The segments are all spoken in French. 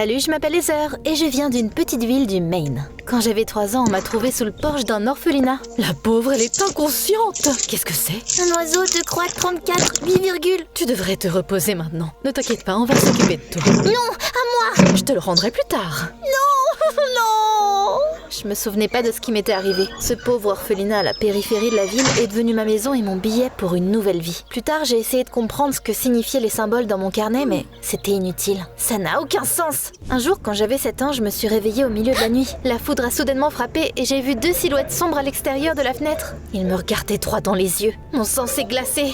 Salut, je m'appelle Heather et je viens d'une petite ville du Maine. Quand j'avais 3 ans, on m'a trouvée sous le porche d'un orphelinat. La pauvre, elle est inconsciente. Qu'est-ce que c'est? Un oiseau de croix 34, 8 virgules. Tu devrais te reposer maintenant. Ne t'inquiète pas, on va s'occuper de toi. Non, à moi. Je te le rendrai plus tard. Non, non. Je me souvenais pas de ce qui m'était arrivé. Ce pauvre orphelinat à la périphérie de la ville est devenu ma maison et mon billet pour une nouvelle vie. Plus tard, j'ai essayé de comprendre ce que signifiaient les symboles dans mon carnet, mais c'était inutile. Ça n'a aucun sens. Un jour, quand j'avais 7 ans, je me suis réveillée au milieu de la nuit. La foudre a soudainement frappé et j'ai vu 2 silhouettes sombres à l'extérieur de la fenêtre. Ils me regardaient droit dans les yeux. Mon sang s'est glacé.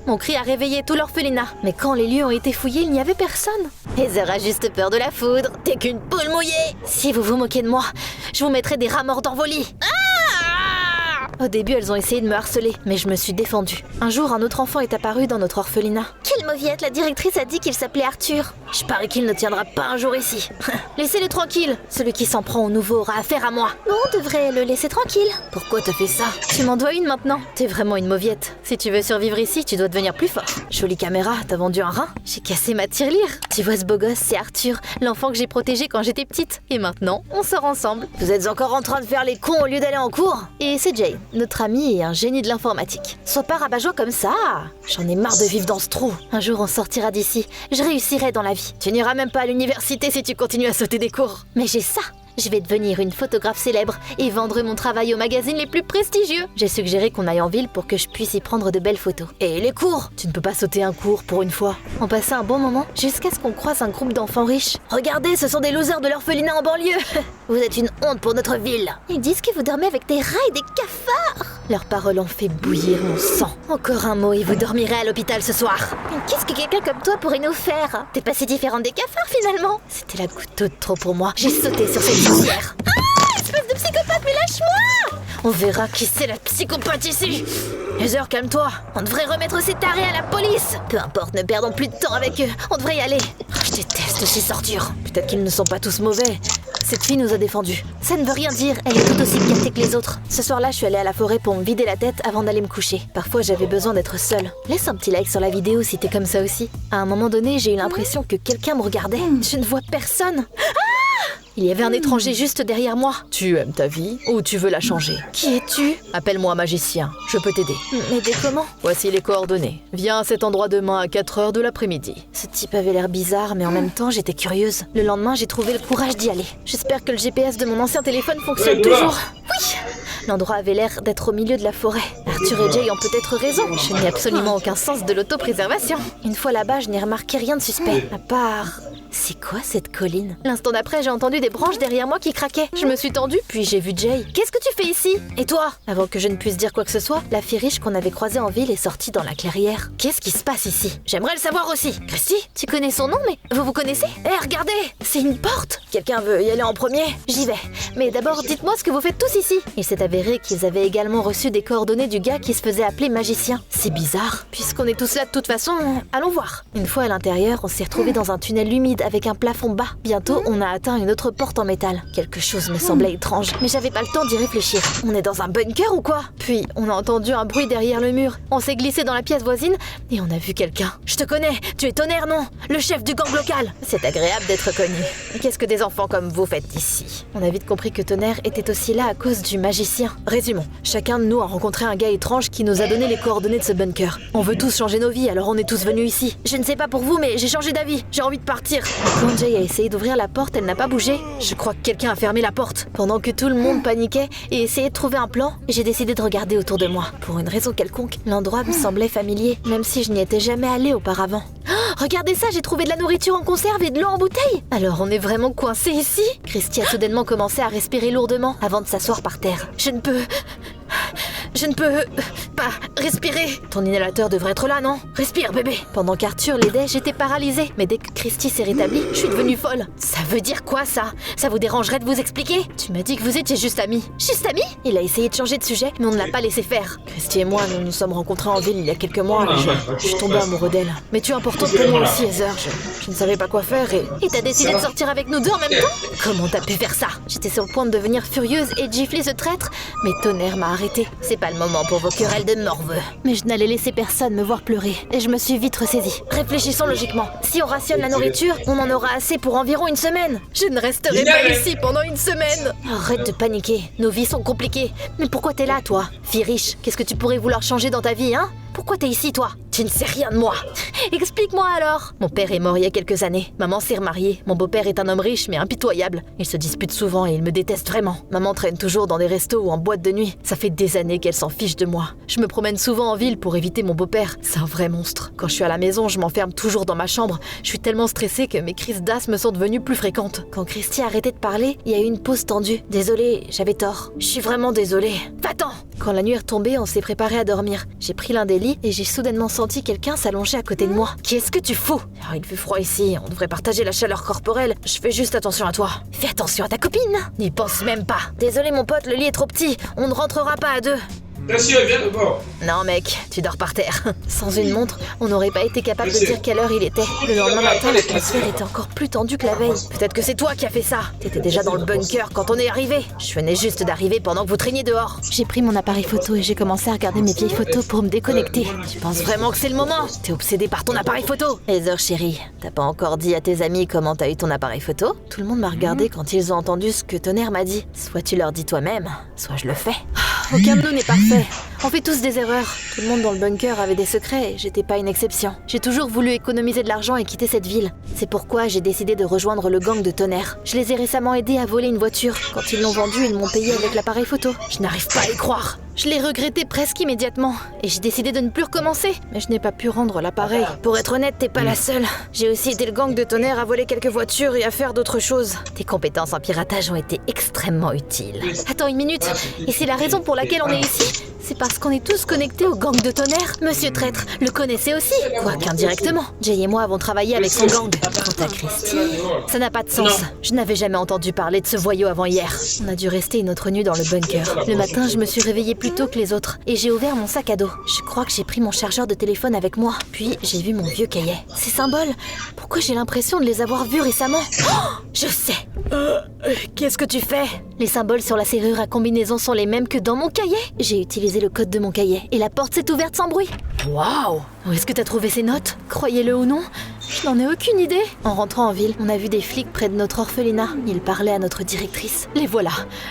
Mon cri a réveillé tout l'orphelinat. Mais quand les lieux ont été fouillés, il n'y avait personne. Heather a juste peur de la foudre. T'es qu'une poule mouillée. Si vous vous moquez de moi, je vous mettrai des rats morts d'envolis. Au début, elles ont essayé de me harceler, mais je me suis défendue. Un jour, un autre enfant est apparu dans notre orphelinat. Quelle mauviette, la directrice a dit qu'il s'appelait Arthur. Je parie qu'il ne tiendra pas un jour ici. Laissez-le tranquille. Celui qui s'en prend au nouveau aura affaire à moi. Bon, on devrait le laisser tranquille. Pourquoi t'as fait ça? Tu m'en dois une maintenant. T'es vraiment une mauviette. Si tu veux survivre ici, tu dois devenir plus fort. Jolie caméra, t'as vendu un rein? J'ai cassé ma tirelire. Tu vois ce beau gosse, c'est Arthur, l'enfant que j'ai protégé quand j'étais petite. Et maintenant, on sort ensemble. Vous êtes encore en train de faire les cons au lieu d'aller en cours? Et c'est Jay, notre ami et un génie de l'informatique. Sois pas rabat-joie comme ça. J'en ai marre de vivre dans ce trou. Un jour, on sortira d'ici. Je réussirai dans la vie. Tu n'iras même pas à l'université si tu continues à sauter des cours. Mais j'ai ça. Je vais devenir une photographe célèbre et vendre mon travail aux magazines les plus prestigieux. J'ai suggéré qu'on aille en ville pour que je puisse y prendre de belles photos. Et les cours? Tu ne peux pas sauter un cours pour une fois. On passait un bon moment jusqu'à ce qu'on croise un groupe d'enfants riches. Regardez, ce sont des losers de l'orphelinat en banlieue. Vous êtes une honte pour notre ville. Ils disent que vous dormez avec des rats et des cafards. Leurs paroles ont fait bouillir mon sang. Encore un mot et vous dormirez à l'hôpital ce soir. Mais qu'est-ce que quelqu'un comme toi pourrait nous faire? T'es pas si différente des cafards finalement. C'était la goutte d'eau de trop pour moi. J'ai sauté sur cette sorcière. Espèce de psychopathe, mais lâche-moi! On verra qui c'est la psychopathe ici. Heather, calme-toi. On devrait remettre ces tarés à la police. Peu importe, ne perdons plus de temps avec eux. On devrait y aller. Je déteste ces ordures. Peut-être qu'ils ne sont pas tous mauvais. Cette fille nous a défendus. Ça ne veut rien dire, elle est tout aussi gâtée que les autres. Ce soir-là, je suis allée à la forêt pour me vider la tête avant d'aller me coucher. Parfois, j'avais besoin d'être seule. Laisse un petit like sur la vidéo si t'es comme ça aussi. À un moment donné, j'ai eu l'impression que quelqu'un me regardait. Je ne vois personne. Il y avait un étranger juste derrière moi. Tu aimes ta vie ou tu veux la changer? Qui es-tu? Appelle-moi magicien, je peux t'aider. M'aider comment? Voici les coordonnées. Viens à cet endroit demain à 4h de l'après-midi. Ce type avait l'air bizarre, mais en même temps, j'étais curieuse. Le lendemain, j'ai trouvé le courage d'y aller. J'espère que le GPS de mon ancien téléphone fonctionne toujours. Oui! L'endroit avait l'air d'être au milieu de la forêt. Arthur et Jay ont peut-être raison. Je n'ai absolument aucun sens de l'autopréservation. Une fois là-bas, je n'ai remarqué rien de suspect. À part... C'est quoi cette colline? L'instant d'après, j'ai entendu des branches derrière moi qui craquaient. Je me suis tendue, puis j'ai vu Jay. Qu'est-ce que tu fais ici? Et toi? Avant que je ne puisse dire quoi que ce soit, la fille riche qu'on avait croisée en ville est sortie dans la clairière. Qu'est-ce qui se passe ici? J'aimerais le savoir aussi. Christy, tu connais son nom, mais vous vous connaissez? Regardez, c'est une porte. Quelqu'un veut y aller en premier? J'y vais. Mais d'abord, dites-moi ce que vous faites tous ici. Il s'est avéré qu'ils avaient également reçu des coordonnées du gars qui se faisait appeler magicien. C'est bizarre. Puisqu'on est tous là de toute façon, allons voir. Une fois à l'intérieur, on s'est retrouvés dans un tunnel humide avec un plafond bas. Bientôt, on a atteint une autre porte en métal. Quelque chose me semblait étrange, mais j'avais pas le temps d'y réfléchir. On est dans un bunker ou quoi? Puis, on a entendu un bruit derrière le mur. On s'est glissé dans la pièce voisine et on a vu quelqu'un. Je te connais, tu es Tonnerre, non? Le chef du gang local. C'est agréable d'être connu. Qu'est-ce que des enfants comme vous faites ici? On a vite compris que Tonnerre était aussi là à cause du magicien. Résumons. Chacun de nous a rencontré un gars étrange qui nous a donné les coordonnées de ce bunker. On veut tous changer nos vies, alors on est tous venus ici. Je ne sais pas pour vous, mais j'ai changé d'avis. J'ai envie de partir. Quand Jay a essayé d'ouvrir la porte, elle n'a pas bougé. Je crois que quelqu'un a fermé la porte. Pendant que tout le monde paniquait et essayait de trouver un plan, j'ai décidé de regarder autour de moi. Pour une raison quelconque, l'endroit me semblait familier, même si je n'y étais jamais allée auparavant. Oh, regardez ça, j'ai trouvé de la nourriture en conserve et de l'eau en bouteille. Alors on est vraiment coincés ici? Christy a soudainement commencé à respirer lourdement avant de s'asseoir par terre. Je ne peux pas respirer. Ton inhalateur devrait être là, non? Respire, bébé. Pendant qu'Arthur l'aidait, j'étais paralysée. Mais dès que Christy s'est rétablie, je suis devenue folle. Ça veut dire quoi, ça? Ça vous dérangerait de vous expliquer? Tu m'as dit que vous étiez juste amis. Juste amis? Il a essayé de changer de sujet, mais on ne l'a pas laissé faire. Christy et moi, nous nous sommes rencontrés en ville il y a quelques mois. Je suis tombée amoureux d'elle. Mais tu es importante pour moi aussi, Heather. Je ne savais pas quoi faire et t'as décidé de sortir avec nous deux en même temps? Comment t'as pu faire ça? J'étais sur le point de devenir furieuse et de gifler ce traître, mais Tonnerre m'a arrêtée. C'est pas le moment pour vos querelles de morveux. Mais je n'allais laisser personne me voir pleurer, et je me suis vite ressaisie. Réfléchissons logiquement. Si on rationne la nourriture, on en aura assez pour environ une semaine. Je ne resterai pas ici pendant une semaine. Arrête de paniquer, nos vies sont compliquées. Mais pourquoi t'es là, toi? Fille riche, qu'est-ce que tu pourrais vouloir changer dans ta vie, hein? Pourquoi t'es ici, toi? Tu ne sais rien de moi. Explique-moi alors. Mon père est mort il y a quelques années. Maman s'est remariée. Mon beau-père est un homme riche mais impitoyable. Ils se disputent souvent et il me déteste vraiment. Maman traîne toujours dans des restos ou en boîte de nuit. Ça fait des années qu'elle s'en fiche de moi. Je me promène souvent en ville pour éviter mon beau-père. C'est un vrai monstre. Quand je suis à la maison, je m'enferme toujours dans ma chambre. Je suis tellement stressée que mes crises d'asthme sont devenues plus fréquentes. Quand Christy a arrêté de parler, il y a eu une pause tendue. Désolée, j'avais tort. Je suis vraiment désolée. Va-t'en! Quand la nuit est retombée, on s'est préparé à dormir. J'ai pris l'un des lits et j'ai soudainement senti quelqu'un s'allonger à côté de moi. Qu'est-ce que tu fous? Oh, il fait froid ici, on devrait partager la chaleur corporelle. Je fais juste attention à toi. Fais attention à ta copine. N'y pense même pas. Désolé mon pote, le lit est trop petit. On ne rentrera pas à deux. Monsieur, viens d'abord. Non mec, tu dors par terre. Sans une montre, on n'aurait pas été capable de dire quelle heure il était. Le lendemain matin, l'atmosphère était encore plus tendue que la veille. Peut-être que c'est toi qui as fait ça. T'étais déjà dans le bunker quand on est arrivé. Je venais juste d'arriver pendant que vous traîniez dehors. J'ai pris mon appareil photo et j'ai commencé à regarder mes vieilles photos pour me déconnecter. Tu penses vraiment que c'est le moment? T'es obsédé par ton appareil photo. Heather chérie, t'as pas encore dit à tes amis comment t'as eu ton appareil photo? Tout le monde m'a regardé quand ils ont entendu ce que Tonnerre m'a dit. Soit tu leur dis toi-même, soit je le fais. Aucun de nous n'est parfait. On fait tous des erreurs. Tout le monde dans le bunker avait des secrets et j'étais pas une exception. J'ai toujours voulu économiser de l'argent et quitter cette ville. C'est pourquoi j'ai décidé de rejoindre le gang de Tonnerre. Je les ai récemment aidés à voler une voiture. Quand ils l'ont vendue, ils m'ont payé avec l'appareil photo. Je n'arrive pas à y croire. Je l'ai regretté presque immédiatement et j'ai décidé de ne plus recommencer. Mais je n'ai pas pu rendre l'appareil. Pour être honnête, t'es pas la seule. J'ai aussi aidé le gang de Tonnerre à voler quelques voitures et à faire d'autres choses. Tes compétences en piratage ont été extrêmement utiles. Attends une minute. Et c'est la raison pour laquelle on est ici? C'est parce qu'on est tous connectés au gang de Tonnerre. Monsieur Traître le connaissait aussi, quoique indirectement. Jay et moi avons travaillé avec son gang. Quant à Christy, ça n'a pas de sens. Je n'avais jamais entendu parler de ce voyou avant hier. On a dû rester une autre nuit dans le bunker. Le matin, je me suis réveillée plus tôt que les autres et j'ai ouvert mon sac à dos. Je crois que j'ai pris mon chargeur de téléphone avec moi. Puis j'ai vu mon vieux cahier. Ces symboles, pourquoi j'ai l'impression de les avoir vus récemment? Oh, je sais. Qu'est-ce que tu fais? Les symboles sur la serrure à combinaison sont les mêmes que dans mon cahier. J'ai utilisé le code de mon cahier et la porte s'est ouverte sans bruit. Waouh! Où est-ce que t'as trouvé ces notes? Croyez-le ou non, je n'en ai aucune idée. En rentrant en ville, on a vu des flics près de notre orphelinat. Ils parlaient à notre directrice. Les voilà.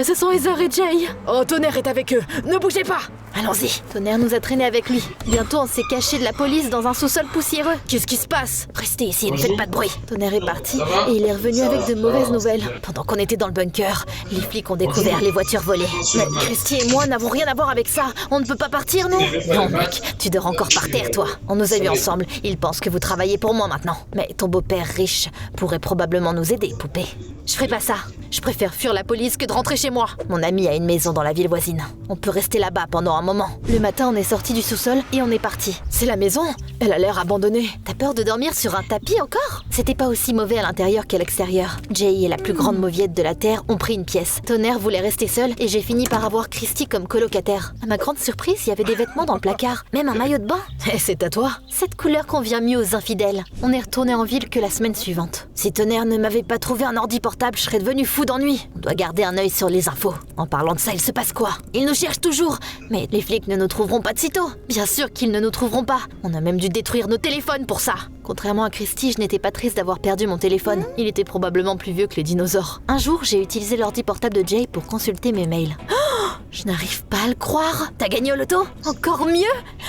Ce sont Heather et Jay. Oh, Tonnerre est avec eux. Ne bougez pas. Allons-y. Tonnerre nous a traînés avec lui. Bientôt, on s'est caché de la police dans un sous-sol poussiéreux. Qu'est-ce qui se passe? Restez ici, ne faites pas de bruit. Tonnerre est parti et il est revenu avec de mauvaises nouvelles. Pendant qu'on était dans le bunker, les flics ont découvert les voitures volées. Mais Christy et moi n'avons rien à voir avec ça. On ne peut pas partir, non? Non, mec, tu dors encore par terre, toi. On nous a vus ensemble. Il pense que vous travaillez pour moi maintenant. Mais ton beau-père riche pourrait probablement nous aider, poupée. Je ferai pas ça. Je préfère fuir la police que de rentrer chez moi. Mon ami a une maison dans la ville voisine. On peut rester là-bas pendant un moment. Le matin, on est sorti du sous-sol et on est parti. C'est la maison? Elle a l'air abandonnée. T'as peur de dormir sur un tapis encore? C'était pas aussi mauvais à l'intérieur qu'à l'extérieur. Jay et la plus grande mauviette de la Terre ont pris une pièce. Tonnerre voulait rester seul et j'ai fini par avoir Christy comme colocataire. À ma grande surprise, il y avait des vêtements dans le placard. Même un maillot de bain. Et c'est à toi. Cette couleur convient mieux aux infidèles. On est retourné en ville que la semaine suivante. Si Tonnerre ne m'avait pas trouvé un ordi portable, je serais devenu fou d'ennui. On doit garder un œil sur les infos. En parlant de ça, il se passe quoi? Ils nous cherchent toujours. Mais les flics ne nous trouveront pas de sitôt. Bien sûr qu'ils ne nous trouveront pas. On a même dû détruire nos téléphones pour ça. Contrairement à Christy, je n'étais pas triste d'avoir perdu mon téléphone. Il était probablement plus vieux que les dinosaures. Un jour, j'ai utilisé l'ordi portable de Jay pour consulter mes mails. Oh, je n'arrive pas à le croire. T'as gagné au loto? Encore mieux!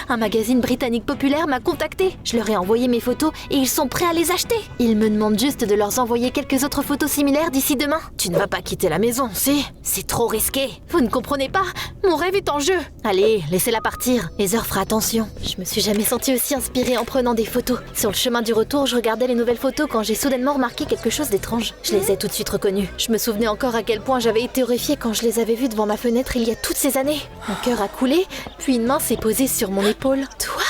Un magazine britannique populaire m'a contacté. Je leur ai envoyé mes photos et ils sont prêts à les acheter. Ils me demandent juste de leur envoyer quelques autres photos similaires d'ici demain. Tu ne vas pas quitter la maison, si? C'est trop risqué. Vous ne comprenez pas? Mon rêve est en jeu. Allez, laissez-la partir. Heather fera attention. Je me suis jamais sentie aussi inspirée en prenant des photos. Sur le chemin du retour, je regardais les nouvelles photos quand j'ai soudainement remarqué quelque chose d'étrange. Je les ai tout de suite reconnues. Je me souvenais encore à quel point j'avais été horrifiée quand je les avais vues devant ma fenêtre il y a toutes ces années. Mon cœur a coulé, puis une main s'est posée sur mon épaule. Toi?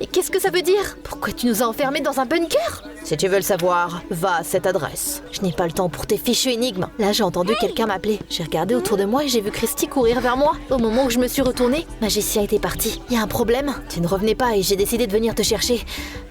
Et qu'est-ce que ça veut dire? Pourquoi tu nous as enfermés dans un bunker? Si tu veux le savoir, va à cette adresse. Je n'ai pas le temps pour tes fichues énigmes. Là, j'ai entendu quelqu'un m'appeler. J'ai regardé autour de moi et j'ai vu Christy courir vers moi. Au moment où je me suis retournée, Magicien était parti. Y a un problème? Tu ne revenais pas et j'ai décidé de venir te chercher.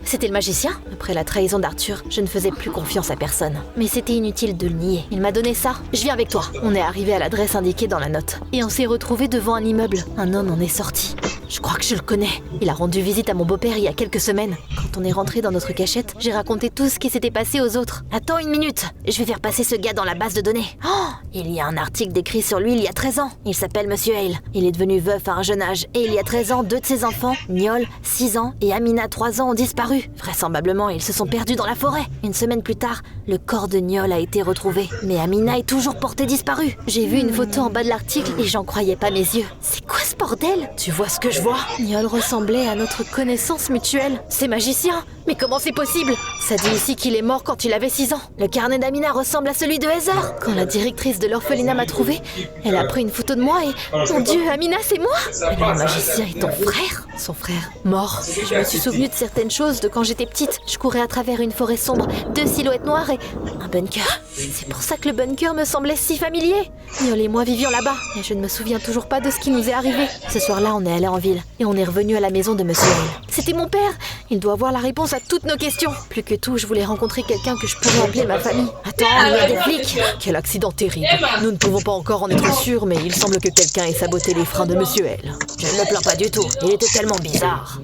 C'était le magicien? Après la trahison d'Arthur, je ne faisais plus confiance à personne. Mais c'était inutile de le nier. Il m'a donné ça. Je viens avec toi. On est arrivé à l'adresse indiquée dans la note. Et on s'est retrouvés devant un immeuble. Un homme en est sorti. Je crois que je le connais. Il a rendu visite à mon beau-père il y a quelques semaines. Quand on est rentré dans notre cachette, j'ai raconté tout ce qui s'était passé aux autres. Attends une minute. Je vais faire passer ce gars dans la base de données. Oh, il y a un article décrit sur lui il y a 13 ans. Il s'appelle Monsieur Hale. Il est devenu veuf à un jeune âge. Et il y a 13 ans, 2 de ses enfants, Niol, 6 ans, et Amina, 3 ans, ont disparu. Vraisemblablement, ils se sont perdus dans la forêt. Une semaine plus tard, le corps de Niol a été retrouvé. Mais Amina est toujours portée disparue. J'ai vu une photo en bas de l'article et j'en croyais pas mes yeux. C'est quoi ce bordel? Tu vois ce que je vois? Niol ressemblait à notre connaissance mutuelle. C'est Magicien. Mais comment c'est possible? Ça dit ici qu'il est mort quand il avait 6 ans. Le carnet d'Amina ressemble à celui de Heather. Quand la directrice de l'orphelinat m'a trouvé, elle a pris une photo de moi et... Mon Dieu, Amina, c'est moi! Alors le magicien est ton frère? Son frère, mort. Je me suis souvenu de certaines choses de quand j'étais petite. Je courais à travers une forêt sombre, 2 silhouettes noires et un bunker. C'est pour ça que le bunker me semblait si familier. Niol et moi vivions là-bas, mais je ne me souviens toujours pas de ce qui nous est arrivé. Ce soir-là, on est allé en ville et on est revenu à la maison de Monsieur Hale. C'était mon père. Il doit avoir la réponse à toutes nos questions. Plus que tout, je voulais rencontrer quelqu'un que je pourrais appeler ma famille. Attends, il y a des flics. Quel accident terrible. Nous ne pouvons pas encore en être sûrs, mais il semble que quelqu'un ait saboté les freins de Monsieur Hale. Je ne me plains pas du tout. Il était tellement bizarre.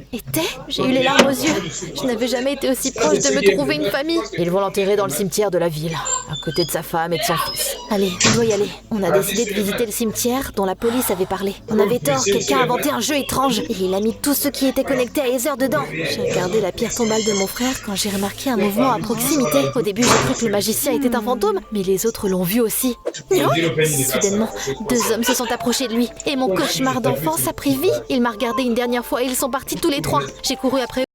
J'ai eu les larmes aux yeux. Je n'avais jamais été aussi proche de me trouver une famille. Ils vont l'enterrer dans le cimetière de la ville, à côté de sa femme et de son fils. Allez, on doit y aller. On a décidé de visiter le cimetière dont la police avait parlé. On avait tort, quelqu'un a inventé un jeu étrange et il a mis tous ceux qui étaient connectés à Heather dedans. J'ai regardé la pierre tombale de mon frère quand j'ai remarqué un mouvement à proximité. Au début, j'ai cru que le magicien était un fantôme, mais les autres l'ont vu aussi. Non. Soudainement, 2 hommes se sont approchés de lui et mon cauchemar d'enfance a pris vie. Il m'a regardé une dernière fois et ils sont partis tous les 3. J'ai couru après eux.